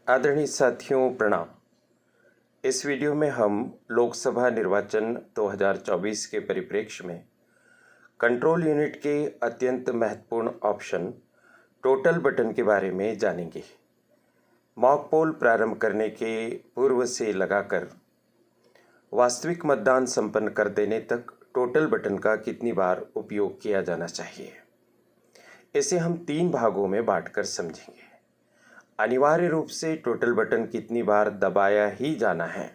आदरणीय साथियों प्रणाम। इस वीडियो में हम लोकसभा निर्वाचन 2024 के परिप्रेक्ष्य में कंट्रोल यूनिट के अत्यंत महत्वपूर्ण ऑप्शन टोटल बटन के बारे में जानेंगे। मॉक पोल प्रारंभ करने के पूर्व से लगाकर वास्तविक मतदान संपन्न कर देने तक टोटल बटन का कितनी बार उपयोग किया जाना चाहिए, इसे हम 3 भागों में बांटकर समझेंगे। अनिवार्य रूप से टोटल बटन कितनी बार दबाया ही जाना है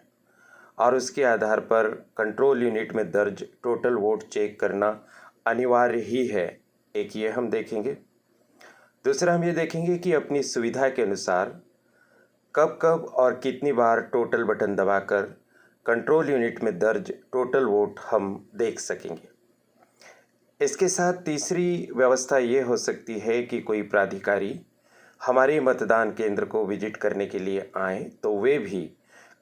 और उसके आधार पर कंट्रोल यूनिट में दर्ज टोटल वोट चेक करना अनिवार्य ही है, एक ये हम देखेंगे। दूसरा हम ये देखेंगे कि अपनी सुविधा के अनुसार कब कब और कितनी बार टोटल बटन दबाकर कंट्रोल यूनिट में दर्ज टोटल वोट हम देख सकेंगे। इसके साथ तीसरी व्यवस्था ये हो सकती है कि कोई प्राधिकारी हमारे मतदान केंद्र को विजिट करने के लिए आए तो वे भी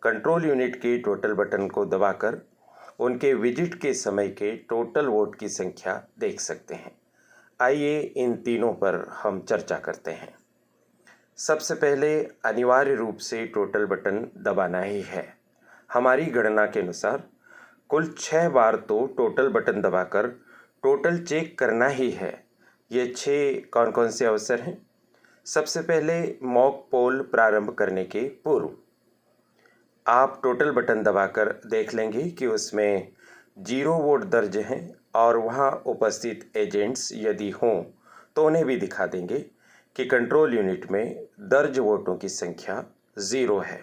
कंट्रोल यूनिट के टोटल बटन को दबाकर उनके विजिट के समय के टोटल वोट की संख्या देख सकते हैं। आइए इन तीनों पर हम चर्चा करते हैं। सबसे पहले अनिवार्य रूप से टोटल बटन दबाना ही है। हमारी गणना के अनुसार कुल 6 बार तो टोटल बटन दबाकर टोटल चेक करना ही है। ये 6 कौन कौन से अवसर हैं? सबसे पहले मॉक पोल प्रारंभ करने के पूर्व आप टोटल बटन दबाकर देख लेंगे कि उसमें 0 वोट दर्ज हैं और वहां उपस्थित एजेंट्स यदि हों तो उन्हें भी दिखा देंगे कि कंट्रोल यूनिट में दर्ज वोटों की संख्या 0 है।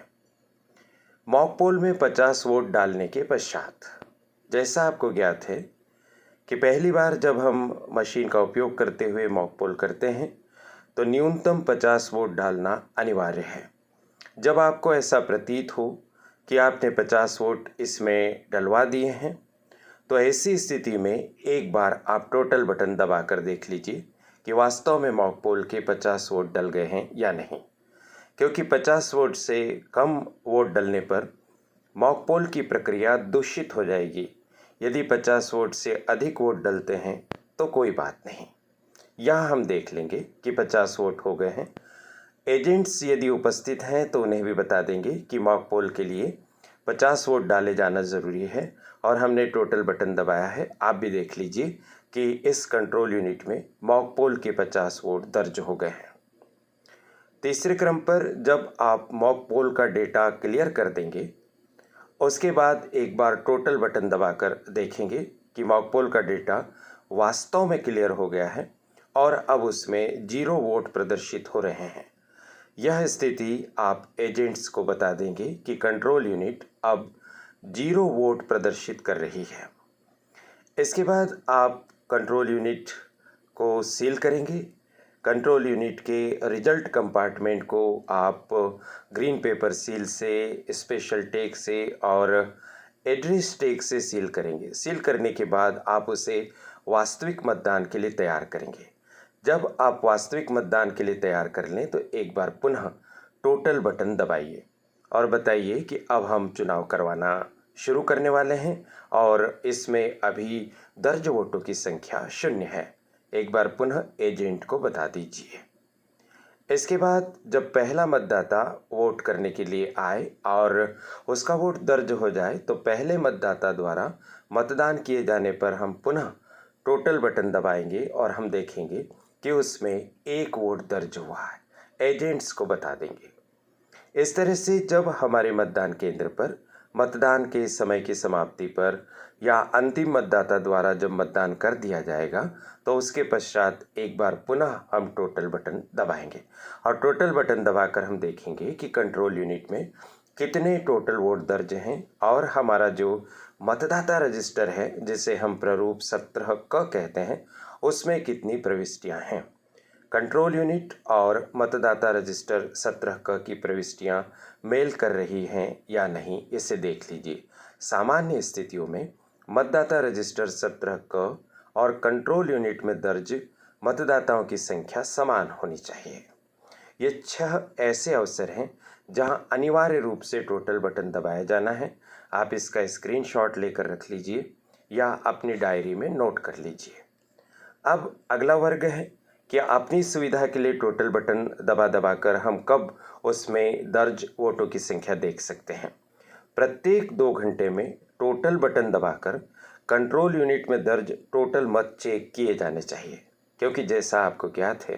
मॉक पोल में 50 वोट डालने के पश्चात जैसा आपको ज्ञात है कि पहली बार जब हम मशीन का उपयोग करते हुए मॉक पोल करते हैं तो न्यूनतम 50 वोट डालना अनिवार्य है। जब आपको ऐसा प्रतीत हो कि आपने 50 वोट इसमें डलवा दिए हैं तो ऐसी स्थिति में एक बार आप टोटल बटन दबाकर देख लीजिए कि वास्तव में मॉक पोल के 50 वोट डल गए हैं या नहीं, क्योंकि 50 वोट से कम वोट डलने पर मॉक पोल की प्रक्रिया दूषित हो जाएगी। यदि 50 वोट से अधिक वोट डलते हैं तो कोई बात नहीं, यहाँ हम देख लेंगे कि 50 वोट हो गए हैं। एजेंट्स यदि उपस्थित हैं तो उन्हें भी बता देंगे कि मॉक पोल के लिए 50 वोट डाले जाना ज़रूरी है और हमने टोटल बटन दबाया है। आप भी देख लीजिए कि इस कंट्रोल यूनिट में मॉक पोल के 50 वोट दर्ज हो गए हैं। तीसरे क्रम पर जब आप मॉक पोल का डेटा क्लियर कर देंगे उसके बाद एक बार टोटल बटन दबाकर देखेंगे कि मॉक पोल का डेटा वास्तव में क्लियर हो गया है और अब उसमें 0 वोट प्रदर्शित हो रहे हैं। यह स्थिति आप एजेंट्स को बता देंगे कि कंट्रोल यूनिट अब 0 वोट प्रदर्शित कर रही है। इसके बाद आप कंट्रोल यूनिट को सील करेंगे। कंट्रोल यूनिट के रिजल्ट कंपार्टमेंट को आप ग्रीन पेपर सील से, स्पेशल टैग से और एड्रेस टैग से सील करेंगे। सील करने के बाद आप उसे वास्तविक मतदान के लिए तैयार करेंगे। जब आप वास्तविक मतदान के लिए तैयार कर लें तो एक बार पुनः टोटल बटन दबाइए और बताइए कि अब हम चुनाव करवाना शुरू करने वाले हैं और इसमें अभी दर्ज वोटों की संख्या 0 है। एक बार पुनः एजेंट को बता दीजिए। इसके बाद जब पहला मतदाता वोट करने के लिए आए और उसका वोट दर्ज हो जाए तो पहले मतदाता द्वारा मतदान किए जाने पर हम पुनः टोटल बटन दबाएंगे और हम देखेंगे कि उसमें 1 वोट दर्ज हुआ है। एजेंट्स को बता देंगे। इस तरह से जब हमारे मतदान केंद्र पर मतदान के समय की समाप्ति पर या अंतिम मतदाता द्वारा जब मतदान कर दिया जाएगा तो उसके पश्चात एक बार पुनः हम टोटल बटन दबाएंगे और टोटल बटन दबाकर हम देखेंगे कि कंट्रोल यूनिट में कितने टोटल वोट दर्ज हैं और हमारा जो मतदाता रजिस्टर है जिसे हम प्रारूप 17 क कहते हैं उसमें कितनी प्रविष्टियां हैं। कंट्रोल यूनिट और मतदाता रजिस्टर 17 क की प्रविष्टियां मेल कर रही हैं या नहीं, इसे देख लीजिए। सामान्य स्थितियों में मतदाता रजिस्टर 17 क और कंट्रोल यूनिट में दर्ज मतदाताओं की संख्या समान होनी चाहिए। ये 6 ऐसे अवसर हैं जहां अनिवार्य रूप से टोटल बटन दबाया जाना है। आप इसका स्क्रीनशॉट लेकर रख लीजिए या अपनी डायरी में नोट कर लीजिए। अब अगला वर्ग है कि अपनी सुविधा के लिए टोटल बटन दबा कर हम कब उसमें दर्ज वोटों की संख्या देख सकते हैं। प्रत्येक 2 घंटे में टोटल बटन दबाकर कंट्रोल यूनिट में दर्ज टोटल मत चेक किए जाने चाहिए, क्योंकि जैसा आपको ज्ञात है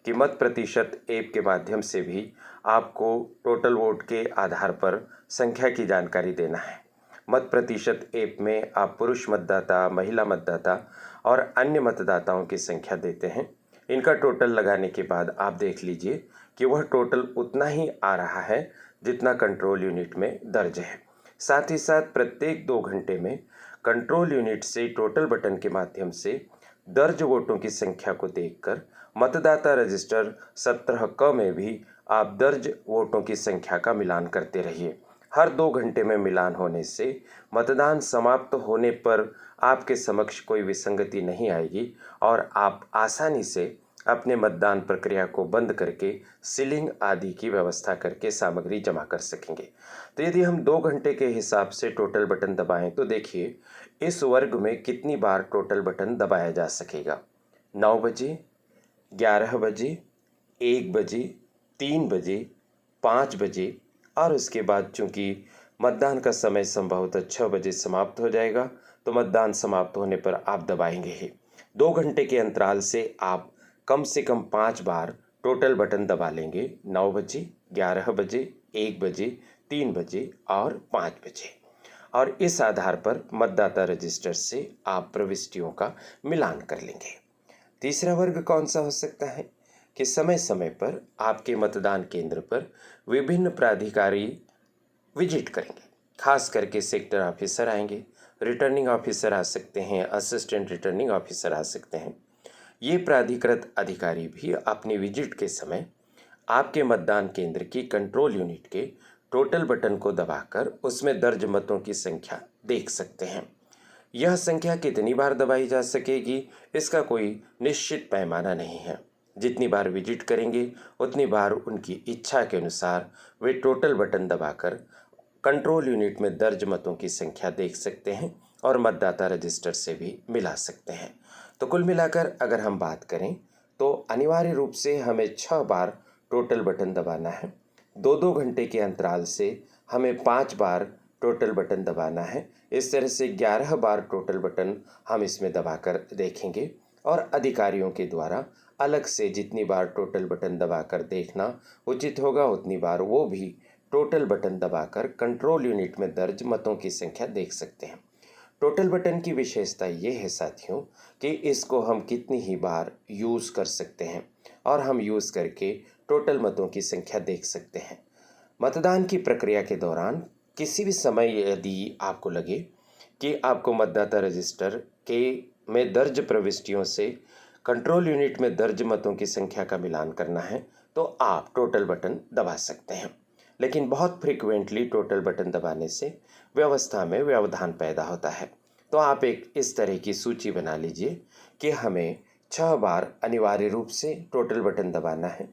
कि मत प्रतिशत ऐप के माध्यम से भी आपको टोटल वोट के आधार पर संख्या की जानकारी देना है। मत प्रतिशत ऐप में आप पुरुष मतदाता, महिला मतदाता और अन्य मतदाताओं की संख्या देते हैं। इनका टोटल लगाने के बाद आप देख लीजिए कि वह टोटल उतना ही आ रहा है जितना कंट्रोल यूनिट में दर्ज है। साथ ही साथ प्रत्येक 2 घंटे में कंट्रोल यूनिट से टोटल बटन के माध्यम से दर्ज वोटों की संख्या को देखकर मतदाता रजिस्टर 17 क में भी आप दर्ज वोटों की संख्या का मिलान करते रहिए। हर 2 घंटे में मिलान होने से मतदान समाप्त होने पर आपके समक्ष कोई विसंगति नहीं आएगी और आप आसानी से अपने मतदान प्रक्रिया को बंद करके सीलिंग आदि की व्यवस्था करके सामग्री जमा कर सकेंगे। तो यदि हम 2 घंटे के हिसाब से टोटल बटन दबाएं तो देखिए इस वर्ग में कितनी बार टोटल बटन दबाया जा सकेगा। 9 बजे, 11 बजे, 1 बजे, 3 बजे, 5 बजे और उसके बाद चूंकि मतदान का समय संभवतः 6 बजे समाप्त हो जाएगा तो मतदान समाप्त होने पर आप दबाएंगे ही। 2 घंटे के अंतराल से आप कम से कम 5 बार टोटल बटन दबा लेंगे। 9 बजे, 11 बजे, 1 बजे, 3 बजे और 5 बजे। और इस आधार पर मतदाता रजिस्टर से आप प्रविष्टियों का मिलान कर लेंगे। तीसरा वर्ग कौन सा हो सकता है कि समय समय पर आपके मतदान केंद्र पर विभिन्न प्राधिकारी विजिट करेंगे। खास करके सेक्टर ऑफिसर आएंगे, रिटर्निंग ऑफिसर आ सकते हैं, असिस्टेंट रिटर्निंग ऑफिसर आ सकते हैं। ये प्राधिकृत अधिकारी भी अपनी विजिट के समय आपके मतदान केंद्र की कंट्रोल यूनिट के टोटल बटन को दबाकर उसमें दर्ज मतों की संख्या देख सकते हैं। यह संख्या कितनी बार दबाई जा सकेगी इसका कोई निश्चित पैमाना नहीं है। जितनी बार विजिट करेंगे उतनी बार उनकी इच्छा के अनुसार वे टोटल बटन दबाकर कंट्रोल यूनिट में दर्ज मतों की संख्या देख सकते हैं और मतदाता रजिस्टर से भी मिला सकते हैं। तो कुल मिलाकर अगर हम बात करें तो अनिवार्य रूप से हमें 6 बार टोटल बटन दबाना है। 2-2 घंटे के अंतराल से हमें 5 बार टोटल बटन दबाना है। इस तरह से 11 बार टोटल बटन हम इसमें दबाकर देखेंगे और अधिकारियों के द्वारा अलग से जितनी बार टोटल बटन दबाकर देखना उचित होगा उतनी बार वो भी टोटल बटन दबाकर कंट्रोल यूनिट में दर्ज मतों की संख्या देख सकते हैं। टोटल बटन की विशेषता ये है साथियों कि इसको हम कितनी ही बार यूज़ कर सकते हैं और हम यूज़ करके टोटल मतों की संख्या देख सकते हैं। मतदान की प्रक्रिया के दौरान किसी भी समय यदि आपको लगे कि आपको मतदाता रजिस्टर के में दर्ज प्रविष्टियों से कंट्रोल यूनिट में दर्ज मतों की संख्या का मिलान करना है तो आप टोटल बटन दबा सकते हैं। लेकिन बहुत फ्रिक्वेंटली टोटल बटन दबाने से व्यवस्था में व्यवधान पैदा होता है। तो आप एक इस तरह की सूची बना लीजिए कि हमें 6 बार अनिवार्य रूप से टोटल बटन दबाना है,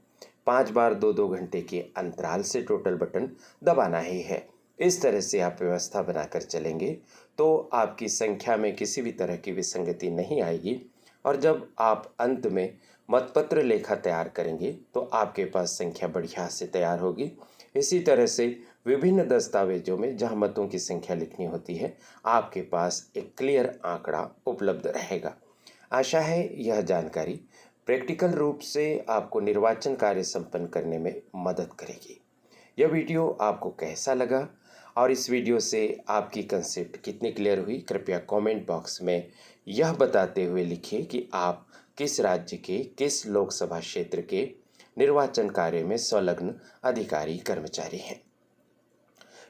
5 बार 2-2 घंटे के अंतराल से टोटल बटन दबाना ही है। इस तरह से आप व्यवस्था बनाकर चलेंगे तो आपकी संख्या में किसी भी तरह की विसंगति नहीं आएगी और जब आप अंत में मतपत्र लेखा तैयार करेंगे तो आपके पास संख्या बढ़िया से तैयार होगी। इसी तरह से विभिन्न दस्तावेजों में जहां मतों की संख्या लिखनी होती है आपके पास एक क्लियर आंकड़ा उपलब्ध रहेगा। आशा है यह जानकारी प्रैक्टिकल रूप से आपको निर्वाचन कार्य संपन्न करने में मदद करेगी। यह वीडियो आपको कैसा लगा और इस वीडियो से आपकी कंसेप्ट कितनी क्लियर हुई कृपया कमेंट बॉक्स में यह बताते हुए लिखिए कि आप किस राज्य के किस लोकसभा क्षेत्र के निर्वाचन कार्य में संलग्न अधिकारी कर्मचारी हैं।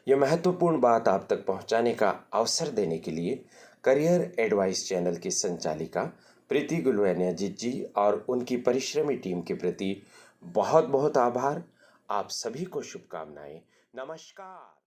यह महत्वपूर्ण बात आप तक पहुंचाने का अवसर देने के लिए करियर एडवाइस चैनल की संचालिका प्रीति गुलवेनियाजीत जी और उनकी परिश्रमी टीम के प्रति बहुत बहुत आभार। आप सभी को शुभकामनाएं। नमस्कार।